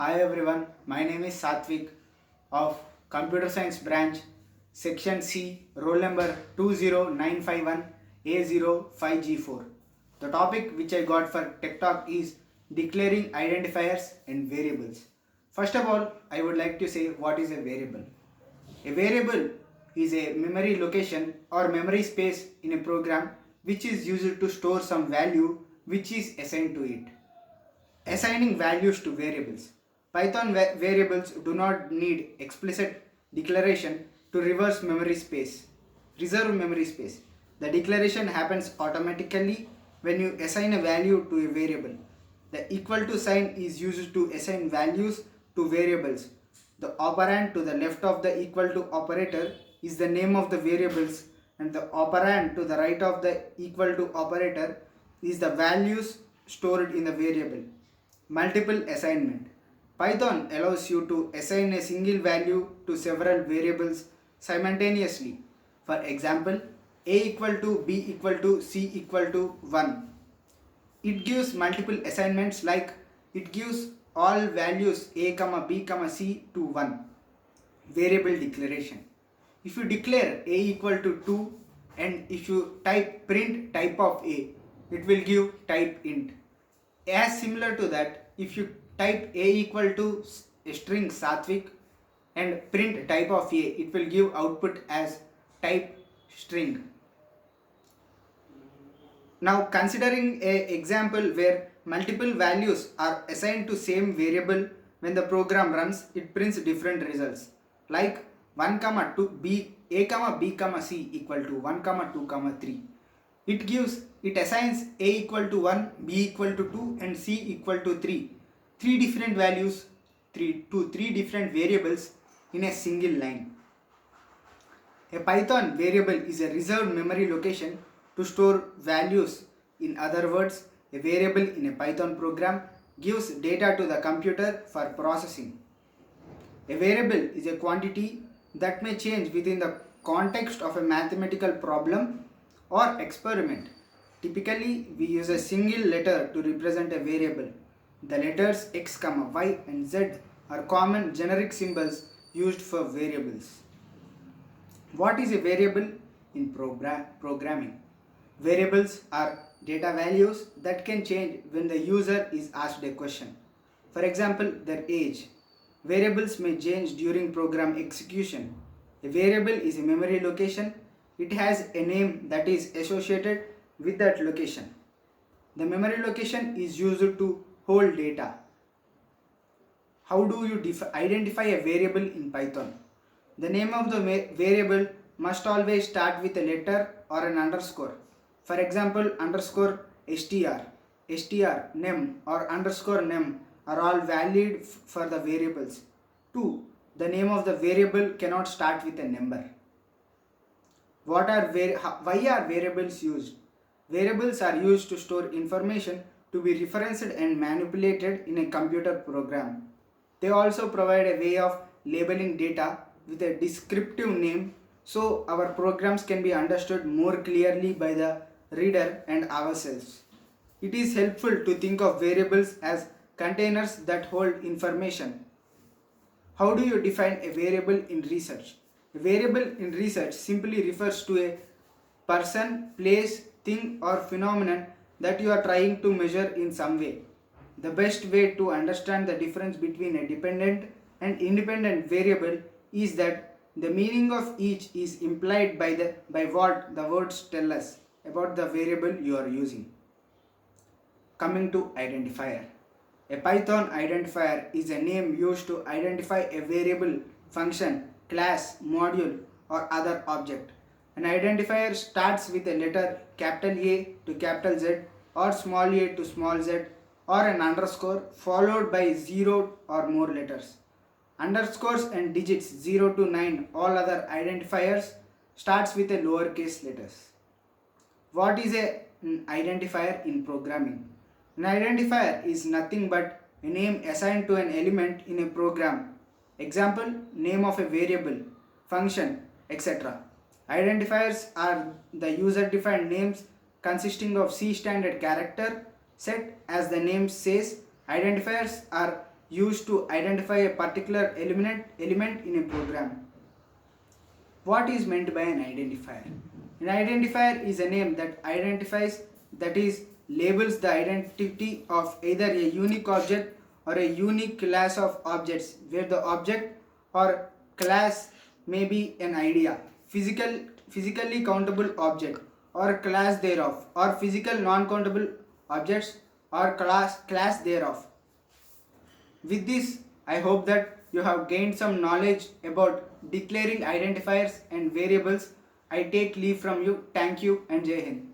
Hi everyone, my name is Satvik of Computer Science branch, section C, roll number 20951A05G4. The topic which I got for Tech Talk is declaring identifiers and variables. First of all, I would like to say what is a variable. A variable is a memory location or memory space in a program which is used to store some value which is assigned to it. Assigning values to variables. Python variables do not need explicit declaration to reserve memory space. The declaration happens automatically when you assign a value to a variable. The equal to sign is used to assign values to variables. The operand to the left of the equal to operator is the name of the variables, and the operand to the right of the equal to operator is the values stored in the variable. Multiple assignment. Python allows you to assign a single value to several variables simultaneously. For example, a equal to b equal to c equal to 1. It gives multiple assignments, like it gives all values a comma b comma c to 1. Variable declaration. If you declare a equal to 2 and if you type print type of a, it will give type int. As similar to that, if you type a equal to a string Satvik and print type of a, it will give output as type string. Now considering a example where multiple values are assigned to same variable, when the program runs, it prints different results, like 1 comma 2 b a comma b comma c equal to 1 comma 2 comma 3. It assigns a equal to 1, b equal to 2 and c equal to 3. Three different values to three different variables in a single line. A Python variable is a reserved memory location to store values. In other words, a variable in a Python program gives data to the computer for processing. A variable is a quantity that may change within the context of a mathematical problem or experiment. Typically, we use a single letter to represent a variable. The letters x, y and z are common generic symbols used for variables. What is a variable in programming? Variables are data values that can change when the user is asked a question. For example, their age. Variables may change during program execution. A variable is a memory location. It has a name that is associated with that location. The memory location is used to hold data. How do you identify a variable in Python? The name of the variable must always start with a letter or an underscore. For example, underscore str, name or underscore name are all valid for the variables. 2. The name of the variable cannot start with a number. Why are variables used? Variables are used to store information to be referenced and manipulated in a computer program. They also provide a way of labeling data with a descriptive name so our programs can be understood more clearly by the reader and ourselves. It is helpful to think of variables as containers that hold information. How do you define a variable in research? A variable in research simply refers to a person, place, thing or phenomenon that you are trying to measure in some way. The best way to understand the difference between a dependent and independent variable is that the meaning of each is implied by what the words tell us about the variable you are using. Coming to identifier. A Python identifier is a name used to identify a variable, function, class, module or other object. An identifier starts with a letter capital A to capital Z or small a to small z or an underscore followed by 0 or more letters. Underscores and digits 0 to 9, all other identifiers, starts with a lowercase letters. What is an identifier in programming? An identifier is nothing but a name assigned to an element in a program. Example, name of a variable, function, etc. Identifiers are the user-defined names consisting of C standard character set. As the name says, identifiers are used to identify a particular element in a program. What is meant by an identifier? An identifier is a name that identifies, that is, labels the identity of either a unique object or a unique class of objects, where the object or class may be an idea, physically countable object or class thereof, or physical non-countable objects or class thereof. With this, I hope that you have gained some knowledge about declaring identifiers and variables. I take leave from you. Thank you and Jai Hind.